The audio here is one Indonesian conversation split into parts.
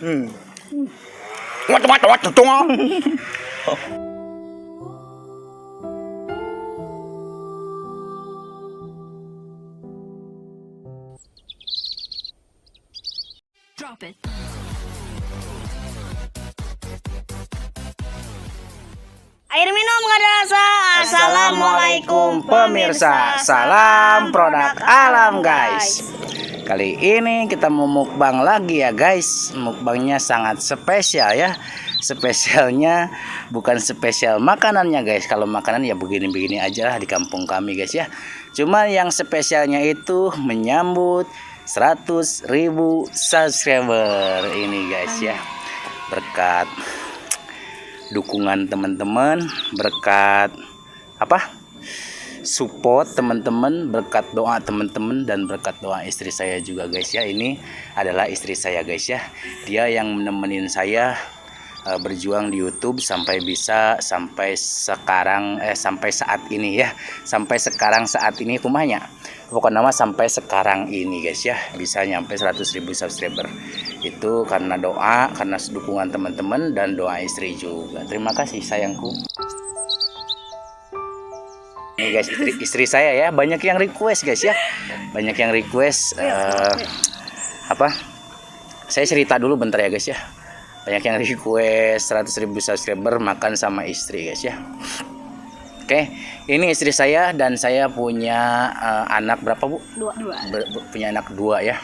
Drop it. Air minum gak ada rasa. Assalamualaikum pemirsa, salam produk alam guys. Kali ini kita mau mukbang lagi ya guys. Mukbangnya sangat spesial ya. Spesialnya bukan spesial makanannya guys. Kalau makanan ya begini-begini aja lah di kampung kami guys ya. Cuma yang spesialnya itu menyambut 100.000 subscriber ini guys ya. Berkat dukungan teman-teman, berkat support teman-teman, berkat doa teman-teman, dan berkat doa istri saya juga guys ya. Ini adalah istri saya guys ya. Dia yang menemenin saya berjuang di YouTube sampai sampai saat ini ya. Sampai sekarang saat ini kumanya. Pokoknya nama sampai sekarang ini guys ya, bisa nyampe 100.000 subscriber. Itu karena doa, karena dukungan teman-teman dan doa istri juga. Terima kasih sayangku. Ini guys, istri saya ya, banyak yang request guys ya. Banyak yang request saya cerita dulu bentar ya guys ya. Banyak yang request 100.000 subscriber makan sama istri guys ya. Oke, ini istri saya dan saya punya anak berapa bu? Dua. Punya anak 2 ya,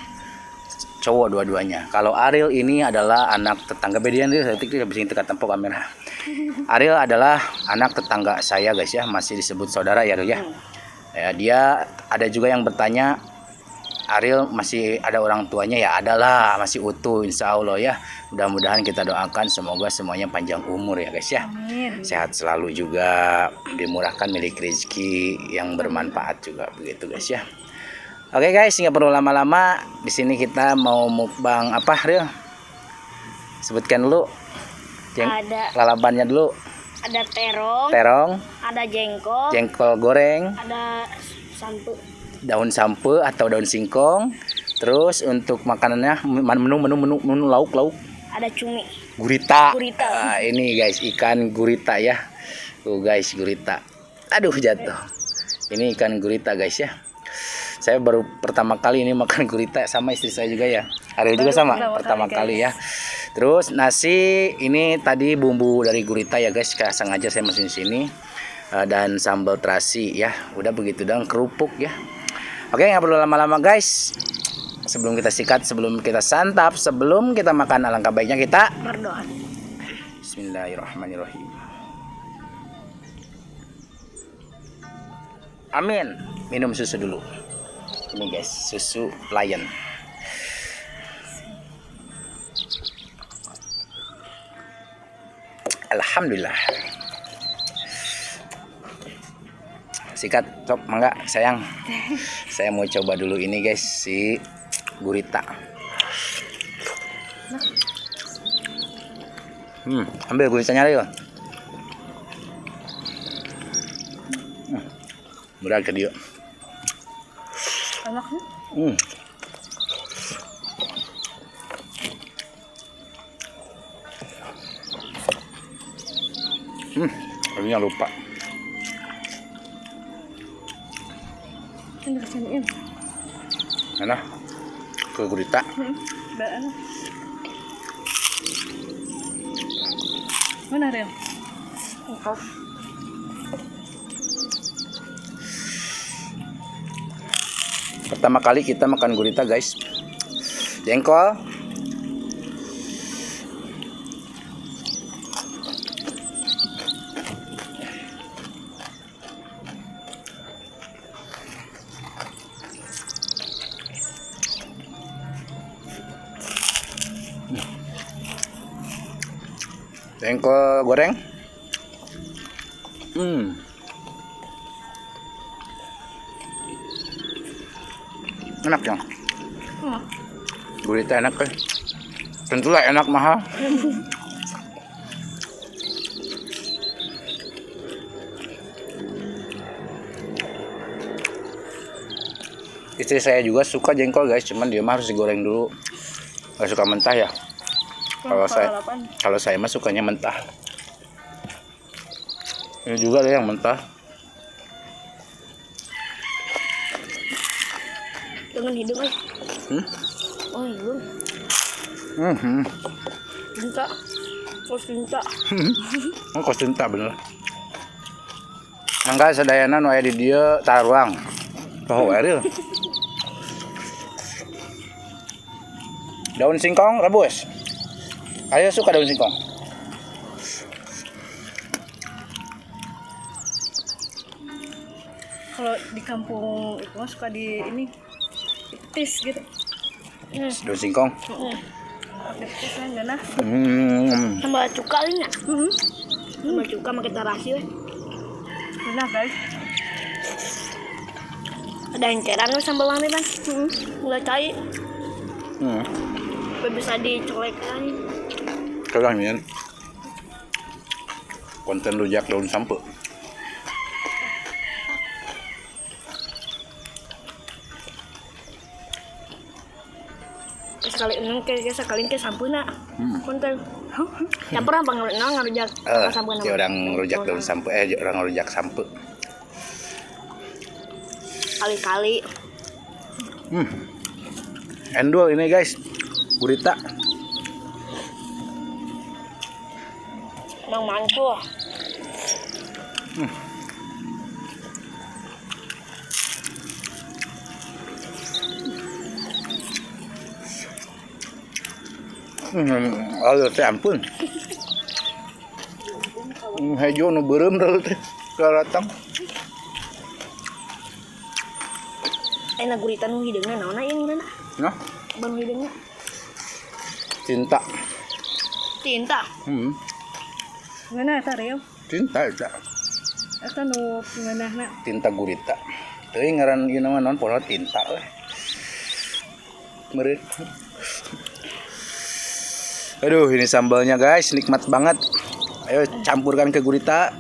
cowok dua-duanya. Kalau Ariel ini adalah anak tetangga bedian dia, saya bisa tekan tempo kamera. Ariel adalah anak tetangga saya guys ya, masih disebut saudara ya Ariel ya. Ya, dia ada juga yang bertanya, Ariel masih ada orang tuanya ya? Adalah, masih utuh insya Allah ya. Mudah-mudahan kita doakan semoga semuanya panjang umur ya guys ya. Amin. Sehat selalu juga, dimurahkan milik rezeki yang bermanfaat juga begitu guys ya. Oke guys, nggak perlu lama-lama. Di sini kita mau mukbang apa Ariel? Sebutkan dulu. Ada Lalapannya dulu. ada terong, ada jengkol goreng, ada santu, daun sampe atau daun singkong. Terus untuk makanannya menu lauk ada cumi, gurita. Gurita. Ini guys ikan gurita ya. Tuh guys gurita. Aduh jatuh. Ini ikan gurita guys ya. Saya baru pertama kali ini makan gurita sama istri saya juga ya. Ariel juga sama pertama kali ya. Terus nasi ini tadi bumbu dari gurita ya guys. Sengaja saya masukin sini. Dan sambal terasi ya. Udah begitu dong, kerupuk ya. Oke, nggak perlu lama-lama guys. Sebelum kita sikat, sebelum kita santap, sebelum kita makan, alangkah baiknya kita berdoa. Bismillahirrahmanirrahim. Amin. Minum susu dulu. Ini guys, susu Lion. Alhamdulillah. Sikat, cop, mangga sayang. Saya mau coba dulu ini guys, si gurita. Ambil guritanya dulu. Murah ke dia. Enaknya? Tadinya lupa. Ini kesiniin. Mana? Ke gurita. Enak. Mana Rel? Pertama kali kita makan gurita guys. Jengkol. Jengkol goreng. Enak ya. Gurita enak kan. Tentulah enak mahal. Istri saya juga suka jengkol guys, cuman dia mah harus digoreng dulu. Gak suka mentah ya. Kalau saya mah sukanya mentah. Ini juga ada yang mentah. Dengan hidung aja. Oh hidung. Cinta. Kos cinta. Oh, kos cinta bener. Mangga sadayana nu aya di dieu taruang. Tahu eril. Daun singkong rebus. Ayo suka daun singkong. Kalau di kampung itu mah suka di ini petis gitu. Daun singkong. Pakai petis kan gana. Tambah cuka ini nggak? Tambah cuka makin terasi weh. Benar guys. Ada enceran weh sambal mami kan? Nggak cair. Bisa dicolek lagi. Sekarang ini konten rujak daun sampe. Sekali eneng sekali ke sampuna. Konten. Campur apa ngarujak sampuna. Kayak orang rujak daun sampe, orang rujak sampe. Kali-kali. Endul ini guys. Gurita. Mang mantul. Aduh teh ampun. Hejo nu beureum teh karatang. Enak gurita nu hideungna naonna ieu ngaranna? Nah, Ban hideungna. cinta. Tinta. Gana eta reu. Cinta eta. Eta nu ngeunahna. Tinta gurita. Teuing ngaran ieu nama naon pohon tinta we. Meureun. Aduh, ini sambalnya guys, nikmat banget. Ayo campurkan ke gurita.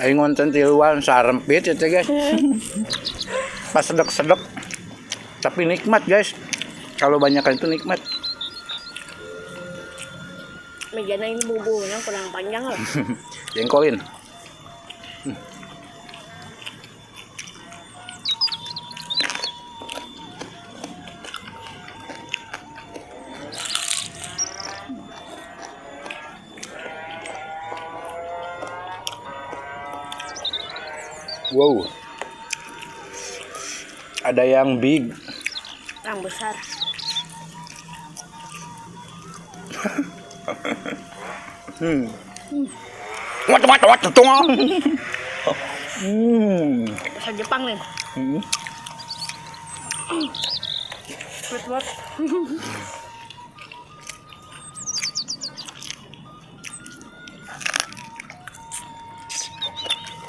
Ayo ngonten tiluan sarempit itu guys. Pas sedek-sedek. Tapi nikmat guys. Kalau banyakan itu nikmat. Mejana ini bubuhnya kurang panjang lah. Jengkolin. Wow. Ada yang big. Yang besar. Wat tuang. Bahasa Jepang nih. What?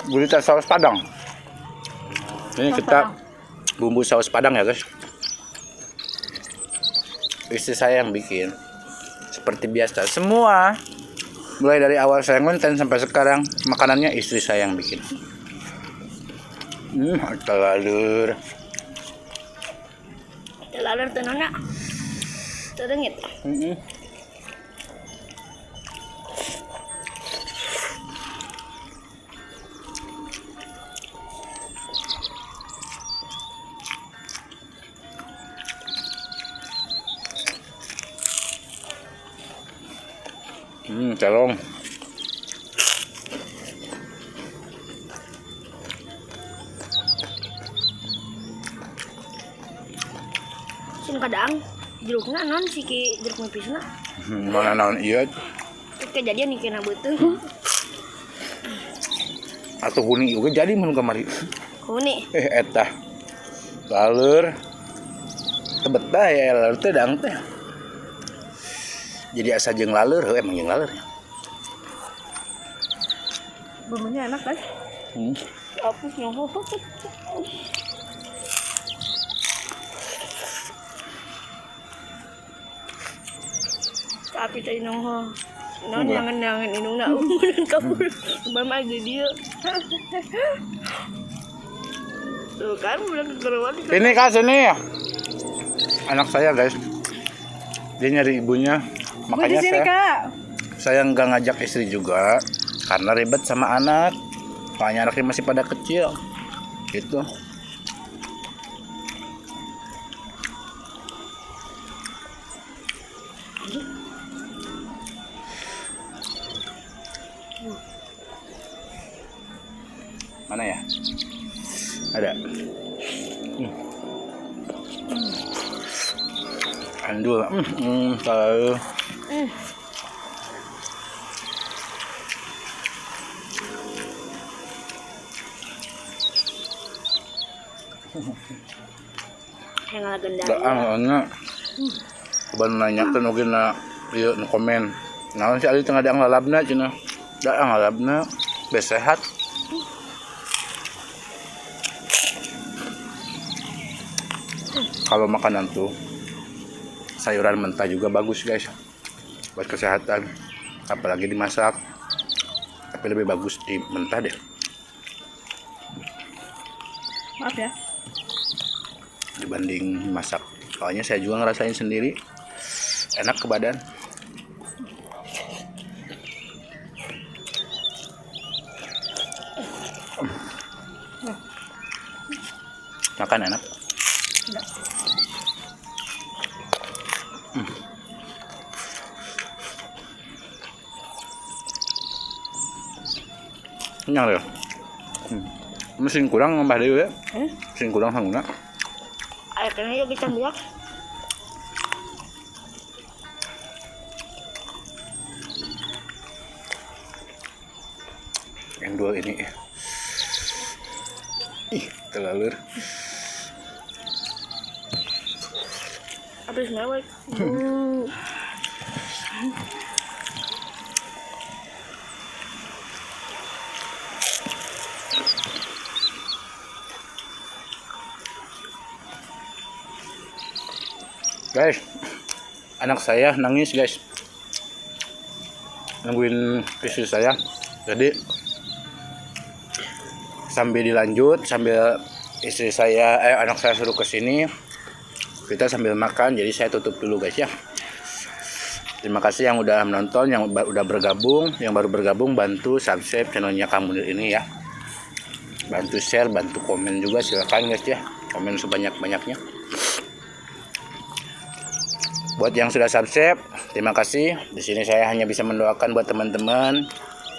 Gurita saus Padang. Ini kita bumbu saus Padang ya guys. Istri saya yang bikin. Seperti biasa semua. Mulai dari awal saya ngonten sampai sekarang makanannya istri saya yang bikin. Telur. Telur tenana. Terengit. Terong. Sin kadang jerukna non si ki jeruk nipisna. Mana naon ieu? Kejadian nih kena beuteung. Atau huni juga jadi mun kamari. Huni. Eta. Laleur. Tebet bae ya laleur teh dang teh. Jadi asa jeung laleur, emang jeung laleur. Bumbunya enak guys. Hapus nyoho. Tapi tayo nung ho. Noon yang inung na umulan kabur. Bama aja dia. Tuh kan udah kegeruan. Ini Kak, sini. Anak saya guys. Dia nyari ibunya. Bu, Makanya di sini, Kak. saya nggak ngajak istri juga karena ribet sama anak. Soalnya anaknya masih pada kecil. Gitu. Mana ya? Ada. Andul. Tahu. Yang lagenda. Soalnya ban nanya kan oge na ieu nu komen. Naon si Ali tengah ada ngalabna cenah. Da ngalabna bes sehat. Kalau makanan tuh sayuran mentah juga bagus guys buat kesehatan, apalagi dimasak. Tapi lebih bagus di mentah deh Maaf ya. dibanding masak. Soalnya saya juga ngerasain sendiri enak ke badan. Makan enak. Kenyang ya. Mesin kurang nambah deui ya. Mesin kurang sangguna. Ayo kena yuk kita biak. Yang dua ini. Ih, terlalu. Habis mewek. Guys, anak saya nangis guys, nungguin istri saya. Jadi sambil dilanjut, sambil istri saya, anak saya suruh kesini, kita sambil makan. Jadi saya tutup dulu guys ya. Terima kasih yang udah menonton, yang udah bergabung, yang baru bergabung bantu subscribe channelnya Kang Munir ini ya. Bantu share, bantu komen juga silakan guys ya, komen sebanyak-banyaknya. Buat yang sudah subscribe, terima kasih. Di sini saya hanya bisa mendoakan buat teman-teman,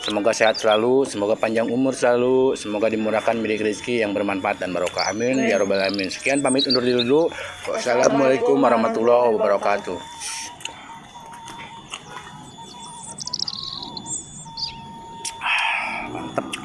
semoga sehat selalu, semoga panjang umur selalu, semoga dimurahkan milik rezeki yang bermanfaat dan barokah. Amin ya robbal alamin. Sekian, pamit undur diri dulu. Wassalamualaikum warahmatullahi wabarakatuh. Mantap.